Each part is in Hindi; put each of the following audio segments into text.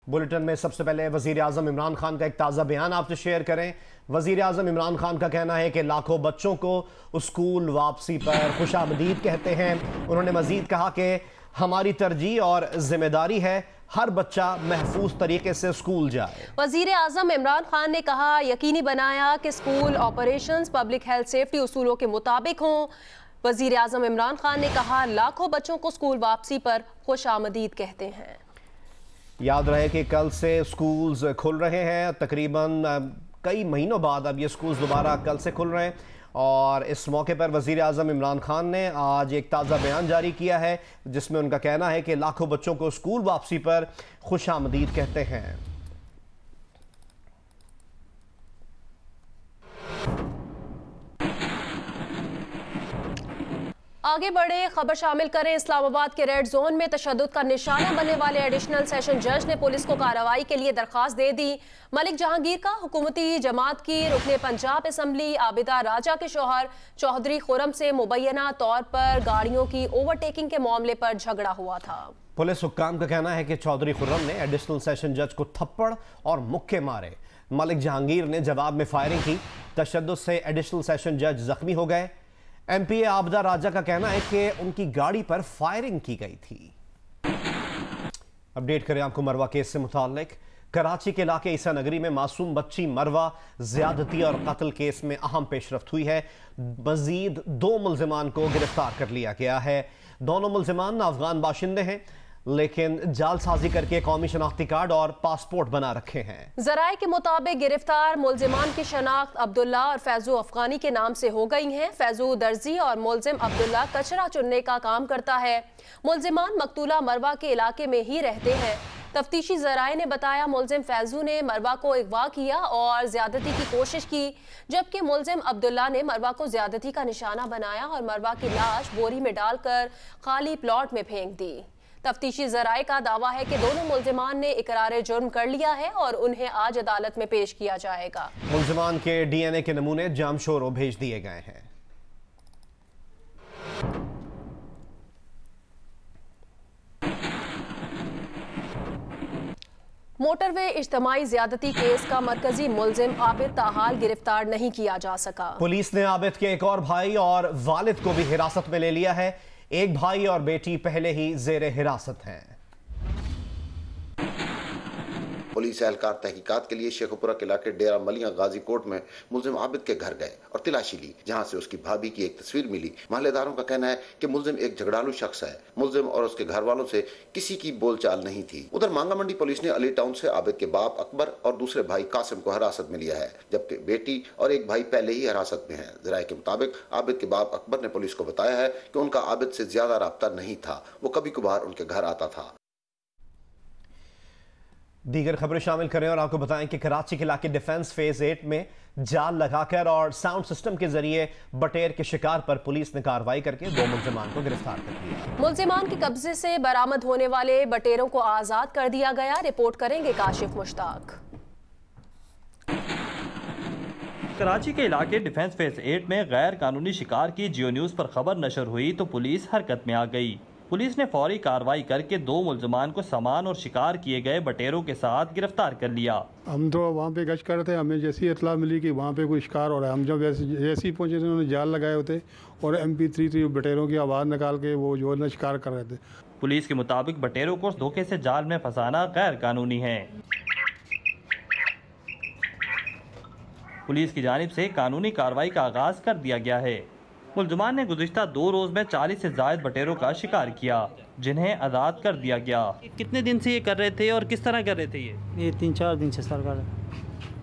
बुलेटिन में सबसे पहले वजीर आजम इमरान खान का एक ताज़ा बयान आपसे शेयर करें। वजीर आजम इमरान खान का कहना है कि लाखों बच्चों को स्कूल वापसी पर खुशामदीद कहते हैं। उन्होंने मजीद कहा कि हमारी तरजीह और जिम्मेदारी है हर बच्चा महफूज तरीके से स्कूल जाए। वजीर आजम इमरान खान ने कहा, यकीनी बनाया कि school operations public health safety उसूलों के मुताबिक हों। वजीर आजम इमरान खान ने कहा, लाखों बच्चों को स्कूल वापसी पर खुशामदीद कहते हैं। याद रहे कि कल से स्कूल्स खुल रहे हैं। तकरीबन कई महीनों बाद अब ये स्कूल्स दोबारा कल से खुल रहे हैं और इस मौके पर वज़ीर आज़म इमरान खान ने आज एक ताज़ा बयान जारी किया है जिसमें उनका कहना है कि लाखों बच्चों को स्कूल वापसी पर खुशामदीद कहते हैं। आगे बढ़े खबर शामिल करें। इस्लामाबाद के रेड जोन में तशद्दुद का निशाना बनने वाले एडिशनल सेशन जज ने पुलिस को कार्रवाई के लिए दरखास्त दे दी। मलिक जहांगीर का हुकूमती जमात की रुकने पंजाब असम्बली आबिदा राजा के शौहर चौधरी खुरम से मुबैना तौर पर गाड़ियों की ओवरटेकिंग के मामले पर झगड़ा हुआ था। पुलिस हुक्काम का कहना है कि चौधरी खुर्रम ने एडिशनल सेशन जज को थप्पड़ और मुक्के मारे। मलिक जहांगीर ने जवाब में फायरिंग की। तशद्दुद से एडिशनल सेशन जज जख्मी हो गए। एमपीए आबिदा राजा का कहना है कि उनकी गाड़ी पर फायरिंग की गई थी। अपडेट करें आपको मरवा केस से मुताल्लिक। कराची के इलाके ईसा नगरी में मासूम बच्ची मरवा ज्यादती और कत्ल केस में अहम पेशरफ्त हुई है। मजीद 2 मुल्जिमान को गिरफ्तार कर लिया गया है। दोनों मुल्जिमान अफगान बाशिंदे हैं लेकिन जालसाजी करके कौमी शनाख्ती कार्ड और पासपोर्ट बना रखे हैं। जराये के मुताबिक गिरफ्तार मुल्जिमान की शनाख्त अब्दुल्ला और फैजू अफगानी के नाम से हो गई हैं। फैजू दर्जी और मुल्जिम अब्दुल्ला कचरा चुनने का काम करता है। मुल्जिमान मकतूला मरवा के इलाके में ही रहते हैं। तफ्तीशी जराये ने बताया, मुल्जिम फैजू ने मरवा को अगवा किया और ज्यादती की कोशिश की, जबकि मुल्जिम अब्दुल्ला ने मरवा को ज्यादती का निशाना बनाया और मरवा की लाश बोरी में डालकर खाली प्लॉट में फेंक दी। तफ्तीशी जराये का दावा है कि दोनों मुल्जिमान ने इकरार जुर्म कर लिया है और उन्हें आज अदालत में पेश किया जाएगा। मुल्जिमान के डीएनए के नमूने जामशोरो भेज दिए गए हैं। मोटरवे इज्तमाई ज्यादती केस का मरकजी मुल्जिम आबिद ताहाल गिरफ्तार नहीं किया जा सका। पुलिस ने आबिद के एक और भाई और वालिद को भी हिरासत में ले लिया है। एक भाई और बेटी पहले ही जेरे हिरासत हैं। पुलिस एहलकार तहकीकात के लिए शेखुपुरा के इलाके डेरा मलिया गाजी कोट में मुल्जिम आबिद के घर गए और तलाशी ली, जहां से उसकी भाभी की एक तस्वीर मिली। महल्लेदारों का कहना है कि मुल्जिम एक झगड़ालू शख्स है। मुल्जिम और उसके घर वालों से किसी की बोलचाल नहीं थी। उधर मांगा मंडी पुलिस ने अली टाउन से आबिद के बाप अकबर और दूसरे भाई कासिम को हिरासत में लिया है, जबकि बेटी और एक भाई पहले ही हिरासत में है। जराये के मुताबिक आबिद के बाप अकबर ने पुलिस को बताया है कि उनका आबिद से ज्यादा राब्ता नहीं था, वो कभी कभार उनके घर आता था। दीगर खबरें शामिल करें और आपको बताएं कि कराची के इलाके डिफेंस फेज 8 में जाल लगाकर और साउंड सिस्टम के जरिए बटेर के शिकार पर पुलिस ने कार्रवाई करके 2 मुल्जिमान को गिरफ्तार कर लिया। मुल्जिमान के कब्जे से बरामद होने वाले बटेरों को आजाद कर दिया गया। रिपोर्ट करेंगे काशिफ मुश्ताक। कराची के इलाके डिफेंस फेज 8 में गैर कानूनी शिकार की जियो न्यूज पर खबर नशर हुई तो पुलिस हरकत में आ गई। पुलिस ने फौरी कार्रवाई करके 2 मुल्जिमान को सामान और शिकार किए गए बटेरों के साथ गिरफ्तार कर लिया। हम तो वहाँ पे गश्त कर रहे थे, हमें जैसी इतला मिली कि वहाँ पे कोई शिकार हो रहा है। हम जब जैसे ही पहुँचे थे उन्होंने जाल लगाए होते और MP3 बटेरों की आवाज़ निकाल के वो जो है शिकार कर रहे थे। पुलिस के मुताबिक बटेरों को धोखे से जाल में फंसाना गैर कानूनी है। पुलिस की जानिब से कानूनी कार्रवाई का आगाज कर दिया गया है। मुल्जिमान ने गुज़िश्ता 2 रोज में 40 से ज़ायद बटेरों का शिकार किया, जिन्हें आज़ाद कर दिया गया। कितने दिन से ये कर रहे थे और किस तरह कर रहे थे? ये 3-4 दिन से सर कर।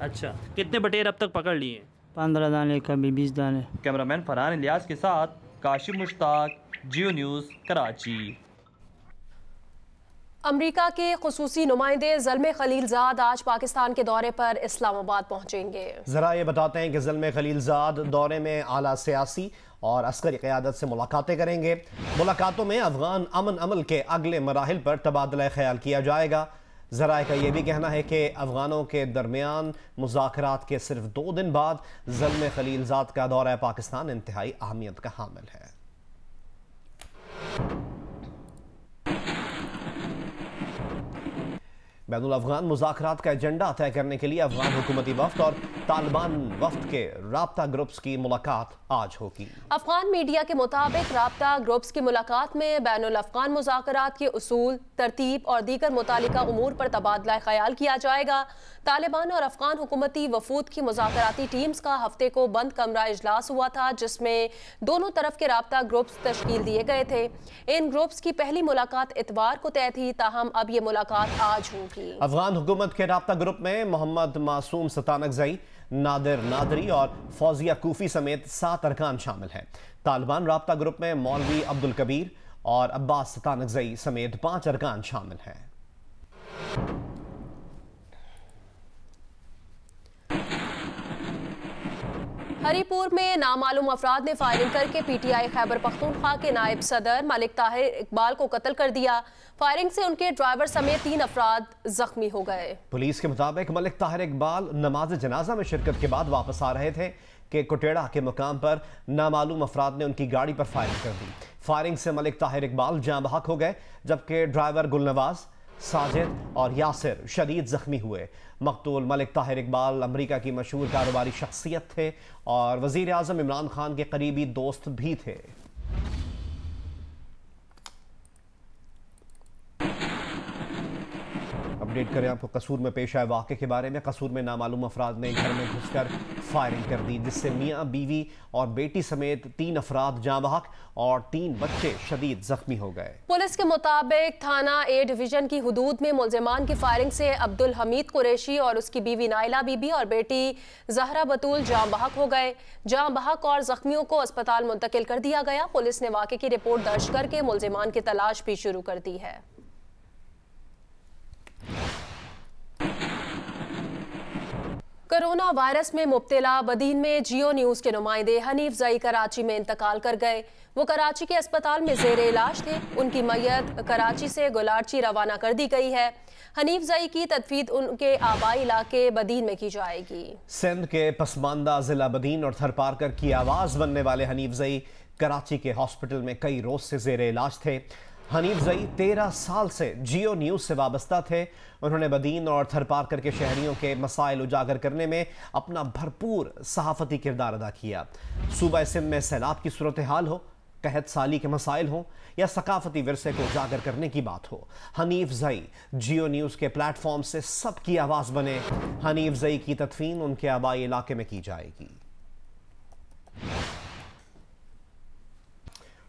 अच्छा, कितने बटेर अब तक पकड़ लिए? 15 दाने, कभी 20 दाने। कैमरामैन फरहान इलियास के साथ काशिफ मुश्ताक, जियो न्यूज़, कराची। अमरीका के खुसूसी नुमाइंदे ज़ल्मे खलीलजाद आज पाकिस्तान के दौरे पर इस्लामाबाद पहुंचेंगे। जरा ये बताते हैं कि ज़ल्मे खलीलजाद दौरे में आला सियासी और अस्करी क़यादत से मुलाकातें करेंगे। मुलाकातों में अफगान अमन अमल के अगले मराहिल पर तबादला ख्याल किया जाएगा। ज़राए का यह भी कहना है कि अफगानों के दरमियान मुज़ाकरात के सिर्फ 2 दिन बाद ज़ल्मे खलीलजाद का दौरा पाकिस्तान इंतहाई अहमियत का हामिल है। बैनुल अफगान मुज़ाकरात का एजेंडा तय करने के लिए अफगान हुकूमती वफ्द और तालिबान वफ्द के राब्ता ग्रुप्स की मुलाकात आज होगी। अफगान मीडिया के मुताबिक राब्ता ग्रुप्स की मुलाकात में बैनुल अफगान मुज़ाकरात के उसूल, तरतीब और दीगर मुतालिका उमूर पर तबादला ख्याल किया जाएगा। तालिबान और अफगान हुकूमती वफूद की मुज़ाकराती टीम्स का हफ्ते को बंद कमरा इजलास हुआ था, जिसमें दोनों तरफ के राब्ता ग्रुप्स तश्कील दिए गए थे। इन ग्रुप्स की पहली मुलाकात इतवार को तय थी, ताहम अब ये मुलाकात आज होगी। अफगान हुकूमत के राब्ता ग्रुप में मोहम्मद मासूम सतानकज़ई, नादिर नादरी और फौजिया कूफी समेत 7 अरकान शामिल हैं। तालिबान राब्ता ग्रुप में मौलवी अब्दुल कबीर और अब्बास सतानकज़ई समेत 5 अरकान शामिल हैं। हरीपुर में नामालूम अफराद ने फायरिंग करके पीटीआई खैबर पख्तूनख्वा के नायब सदर मलिक ताहिर इकबाल को कत्ल कर दिया। फायरिंग से उनके ड्राइवर समेत 3 अफराद जख्मी हो गए। पुलिस के मुताबिक मलिक ताहिर इकबाल नमाज जनाजा में शिरकत के बाद वापस आ रहे थे कि कुटेड़ा के मुकाम पर नामालूम अफराद ने उनकी गाड़ी पर फायरिंग कर दी। फायरिंग से मलिक ताहिर इकबाल जाँ बहक हो गए, जबकि ड्राइवर गुलनवाज, साजिद और यासिर शदीद जख्मी हुए। मकतूल मलिक ताहिर इकबाल अमरीका की मशहूर कारोबारी शख्सियत थे और वज़ीर आज़म इमरान खान के करीबी दोस्त भी थे। अपडेट करें आपको कसूर में पेश आए वाक़े के बारे में। कसूर में नामालूम अफराद ने घर में घुसकर फायरिंग कर दी, जिससे मियाँ बीवी और बेटी समेत 3 अफराद जाँ बहक और 3 बच्चे शदीद जख्मी हो गए। पुलिस के मुताबिक थाना ए डिवीजन की हुदूद में मुलजिमान की फायरिंग से अब्दुल हमीद कुरैशी और उसकी बीवी नाइला बीबी और बेटी जहरा बतूल जाँ बहक हो गए। जाँ बहक और जख्मियों को अस्पताल मुंतकिल कर दिया गया। पुलिस ने वाक़े की रिपोर्ट दर्ज करके मुलजिमान की तलाश भी शुरू कर दी है। कोरोना वायरस में मुब्तला बदीन में जियो न्यूज़ के नुमाइंदे हनीफ जई कराची में इंतकाल कर गए। वो कराची के अस्पताल में ज़ेरे इलाज थे। उनकी मैयत कराची से गुलारची रवाना कर दी गई है। हनीफ जई की तदफीन उनके आबाई इलाके बदीन में की जाएगी। सिंध के पसमानदा जिला बदीन और थरपारकर की आवाज़ बनने वाले हनीफ जई कराची के हॉस्पिटल में कई रोज से ज़ेरे इलाज थे। हनीफ जई 13 साल से जियो न्यूज़ से वाबस्ता थे। उन्होंने बदीन और थरपारकर के शहरियों के मसाइल उजागर करने में अपना भरपूर सहाफ़ती किरदार अदा किया। सूबा सिंध में सैलाब की सूरत हाल हो, कहत साली के मसाइल हों या सकाफती विरसे को उजागर करने की बात हो, हनीफ जई जियो न्यूज़ के प्लेटफॉर्म से सबकी आवाज़ बने। हनीफ जई की तदफीन उनके आबाई इलाके में की जाएगी।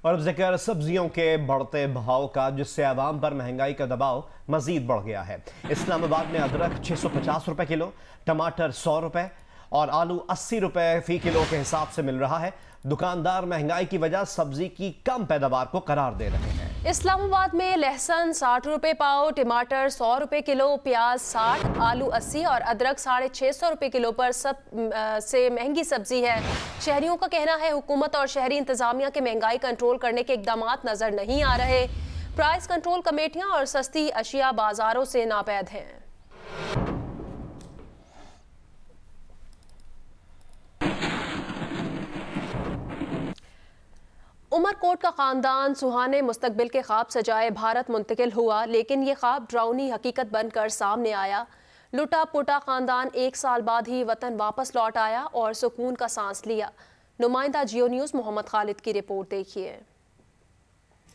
और अब जिक्र सब्जियों के बढ़ते भाव का, जिससे आवाम पर महंगाई का दबाव मजीद बढ़ गया है। इस्लामाबाद में अदरक 650 रुपए किलो, टमाटर 100 रुपए और आलू 80 रुपए फी किलो के हिसाब से मिल रहा है। दुकानदार महंगाई की वजह सब्जी की कम पैदावार को करार दे रहे हैं। इस्लामाबाद में लहसुन 60 रुपए पाव, टमाटर 100 रुपए किलो, प्याज 60, आलू 80 और अदरक 650 रुपए किलो पर से महंगी सब्जी है। शहरियों का कहना है हुकूमत और शहरी इंतजामिया के महंगाई कंट्रोल करने के इकदाम नजर नहीं आ रहे। प्राइस कंट्रोल कमेटियां और सस्ती अशिया बाजारों से नापैद हैं। उमरकोट का खानदान सुहाने मुस्तकबिल के ख्वाब सजाए भारत मुंतकिल हुआ, लेकिन ये ख्वाब ड्राउनी हकीकत बनकर सामने आया। लुटा पुटा खानदान 1 साल बाद ही वतन वापस लौट आया और सुकून का सांस लिया। नुमाइंदा जियो न्यूज़ मोहम्मद खालिद की रिपोर्ट देखिए।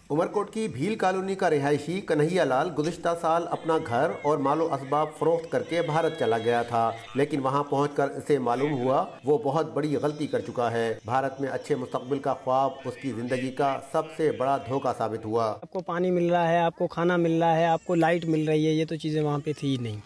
उमरकोट की भील कॉलोनी का रिहायशी कन्हैया लाल गुज़िश्ता साल अपना घर और मालो असबाब फरोख्त करके भारत चला गया था, लेकिन वहां पहुंचकर इसे मालूम हुआ वो बहुत बड़ी गलती कर चुका है। भारत में अच्छे मुस्तकबिल का ख्वाब उसकी ज़िंदगी का सबसे बड़ा धोखा साबित हुआ। आपको पानी मिल रहा है, आपको खाना मिल रहा है, आपको लाइट मिल रही है, ये तो चीज़ें वहाँ पे थी ही नहीं।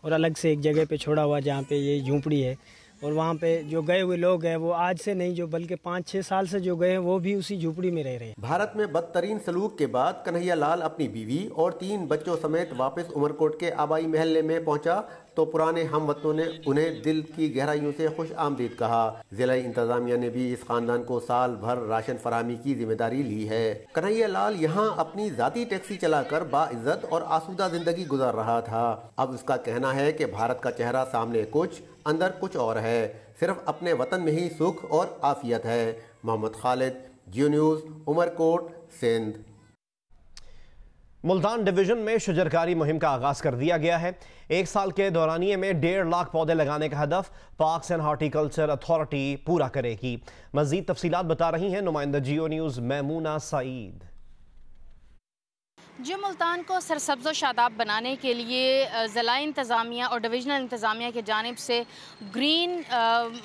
और अलग से एक जगह पे छोड़ा हुआ जहाँ पे ये झूंपड़ी है, और वहाँ पे जो गए हुए लोग हैं वो आज से नहीं, जो बल्कि 5-6 साल से जो गए हैं वो भी उसी झूंपड़ी में रह रहे हैं। भारत में बदतरीन सलूक के बाद कन्हैया लाल अपनी बीवी और 3 बच्चों समेत वापस उमरकोट के आबाई महल्ले में पहुंचा तो पुराने हमवतनों ने उन्हें दिल की गहराइयों से खुश आमदीद कहा। जिला इंतजामिया ने भी इस खानदान को साल भर राशन फराहमी की जिम्मेदारी ली है। कन्हैया लाल यहाँ अपनी जाती टैक्सी चलाकर बाइज्जत और आसूदा जिंदगी गुजार रहा था। अब उसका कहना है कि भारत का चेहरा सामने कुछ, अंदर कुछ और है। सिर्फ अपने वतन में ही सुख और आफियत है। मोहम्मद खालिद, जियो न्यूज़, उमरकोट, सिंध। मुल्तान डिवीजन में शजरकारी मुहिम का आगाज कर दिया गया है। 1 साल के दौरानिये में 1.5 लाख पौधे लगाने का हदफ पार्क्स एंड हॉर्टिकल्चर अथॉरिटी पूरा करेगी। मजीद तफसीलात बता रही हैं नुमाइंदा जियो न्यूज़ मैमूना सईद। जो मुल्तान को सरसब्ज़ व शादाब बनाने के लिए ज़िला इंतज़ामिया और डिविजनल इंतज़ामिया की जानिब से ग्रीन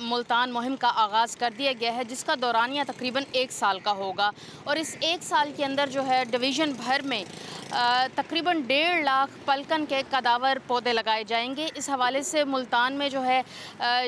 मुल्तान मुहिम का आगाज़ कर दिया गया है, जिसका दौरानिया तकरीबन 1 साल का होगा। और इस 1 साल के अंदर जो है डिवीज़न भर में तकरीबन 1.5 लाख पलकन के कदावर पौधे लगाए जाएंगे। इस हवाले से मुल्तान में जो है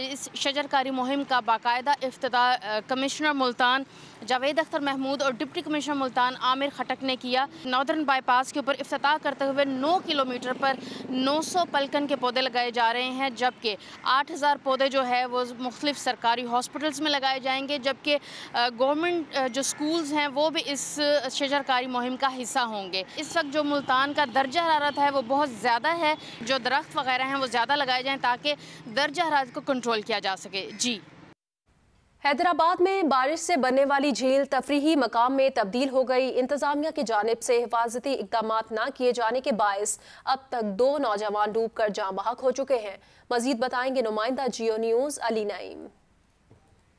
इस शजरकारी मुहिम का बाकायदा इफ्तिताह कमिश्नर मुल्तान जावेद अख्तर महमूद और डिप्टी कमिश्नर मुल्तान आमिर खटक ने किया। नॉर्दर्न बाईपास के ऊपर इफ्तिताह करते हुए 9 किलोमीटर पर 900 पलकन के पौधे लगाए जा रहे हैं, जबकि 8000 पौधे जो है वो मुख्तलिफ सरकारी हॉस्पिटल्स में लगाए जाएंगे, जबकि गवर्नमेंट जो स्कूल्स हैं वो भी इस शजरकारी मुहिम का हिस्सा होंगे। इस वक्त जो मुल्तान का दर्जा हरारत है वो बहुत ज़्यादा है, जो दरख्त वगैरह हैं वो ज़्यादा लगाए जाएँ ताकि दर्जा हरारत को कंट्रोल किया जा सके। जी। हैदराबाद में बारिश से बनने वाली झील तफरीही मकाम में तब्दील हो गई। इंतजामिया की जानिब से हिफाजती इकदाम न किए जाने के बायस अब तक 2 नौजवान डूब कर जाँ बहक हो चुके हैं। मजीद बताएंगे नुमाइंदा जियो न्यूज़ अली नईम।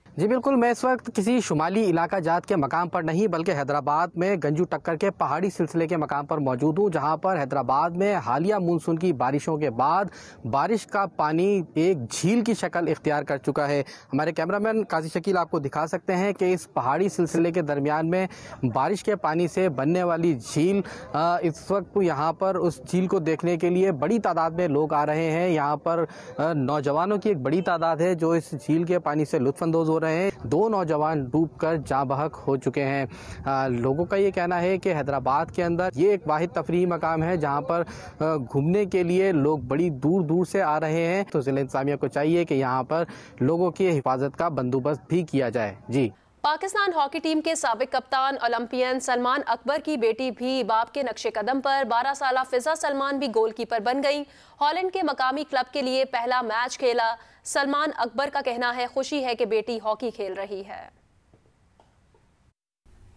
जी बिल्कुल, मैं इस वक्त किसी शुमाली इलाका जात के मकाम पर नहीं बल्कि हैदराबाद में गंजू टक्कर के पहाड़ी सिलसिले के मकाम पर मौजूद हूँ, जहाँ पर हैदराबाद में हालिया मानसून की बारिशों के बाद बारिश का पानी एक झील की शक्ल इख्तियार कर चुका है। हमारे कैमरामैन काजी शकील आपको दिखा सकते हैं कि इस पहाड़ी सिलसिले के दरमियान में बारिश के पानी से बनने वाली झील, इस वक्त यहाँ पर उस झील को देखने के लिए बड़ी तादाद में लोग आ रहे हैं। यहाँ पर नौजवानों की एक बड़ी तादाद है जो इस झील के पानी से लुत्फानंदोज हो रहे हैं। 2 नौजवान डूबकर जाँ बहक हो चुके हैं। लोगों का ये कहना है कि हैदराबाद के अंदर ये एक वाहिद तफरीही मकाम है जहाँ पर घूमने के लिए लोग बड़ी दूर दूर से आ रहे हैं, तो ज़िला इंतज़ामिया को चाहिए कि यहाँ पर लोगों की हिफाजत का बंदोबस्त भी किया जाए। जी। पाकिस्तान हॉकी टीम के साबिक कप्तान ओलंपियन सलमान अकबर की बेटी भी बाप के नक्शे कदम पर 12 साला फिजा सलमान भी गोलकीपर बन गई। हॉलैंड के मकामी क्लब के लिए पहला मैच खेला। सलमान अकबर का कहना है खुशी है कि बेटी हॉकी खेल रही है।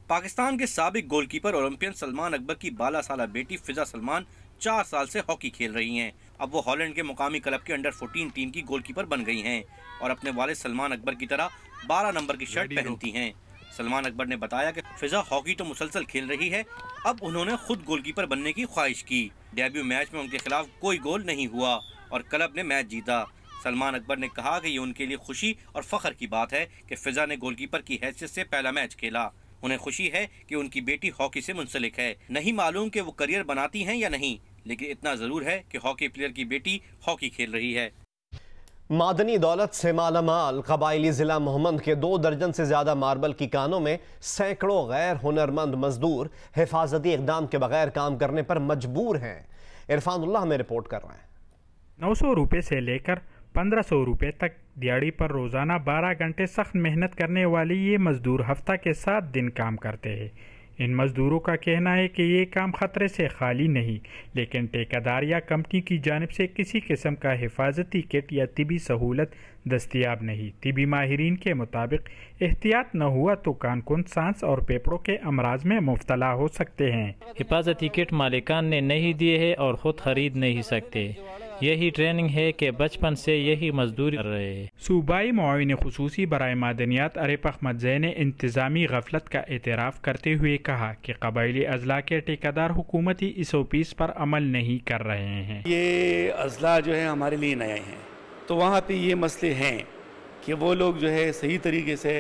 पाकिस्तान के साबिक गोलकीपर ओलंपियन सलमान अकबर की 12 साला बेटी फिजा सलमान 4 साल से हॉकी खेल रही हैं। अब वो हॉलैंड के मुकामी क्लब के अंडर 14 टीम की गोलकीपर बन गई हैं और अपने वालिद सलमान अकबर की तरह 12 नंबर की शर्ट पहनती हैं। सलमान अकबर ने बताया कि फिजा हॉकी तो मुसलसल खेल रही है, अब उन्होंने खुद गोलकीपर बनने की ख्वाहिश की। डेब्यू मैच में उनके खिलाफ कोई गोल नहीं हुआ और क्लब ने मैच जीता। सलमान अकबर ने कहा कि ये उनके लिए खुशी और फख्र की बात है कि फिजा ने गोलकीपर की हैसियत से पहला मैच खेला। उन्हें खुशी है कि उनकी बेटी हॉकी से मुंसलिक है। नहीं मालूम कि वो करियर बनाती हैं या नहीं, लेकिन इतना जरूर है कि हॉकी प्लेयर की बेटी हॉकी खेल रही है। मादनी दौलत से मालामाल कबायली जिला मोहम्मद के 2 दर्जन से ज्यादा मार्बल की कानों में सैकड़ों गैर हुनरमंद मजदूर हिफाजती इकदाम के बगैर काम करने पर मजबूर हैं। इरफानुल्लाह में रिपोर्ट कर रहे हैं। 900 रुपये से लेकर 1500 रुपये तक दिहाड़ी पर रोज़ाना 12 घंटे सख्त मेहनत करने वाले ये मजदूर हफ्ता के 7 दिन काम करते हैं। इन मजदूरों का कहना है कि ये काम खतरे से खाली नहीं, लेकिन ठेकेदार या कंपनी की जानिब से किसी किस्म का हिफाजती किट या तिबी सहूलत दस्तियाब नहीं। तिबी माहिरीन के मुताबिक एहतियात न हुआ तो कानकुन, सांस और फेफड़ों के अमराज में मुब्तला हो सकते हैं। हिफाजती किट मालिकान ने नहीं दिए है और ख़ुद खरीद नहीं सकते। यही ट्रेनिंग है कि बचपन से यही मजदूरी कर रहे हैं। सूबाई मुआविन खुसूसी बराए मादनियात अरीफ अहमद ज़ै ने इंतज़ामी गफलत का एतराफ़ करते हुए कहा कि कबायली अजला के ठेकेदार हुकूमती SOPs पर अमल नहीं कर रहे हैं। ये अजला जो है हमारे लिए नए हैं, तो वहाँ पे ये मसले हैं कि वो लोग जो है सही तरीके से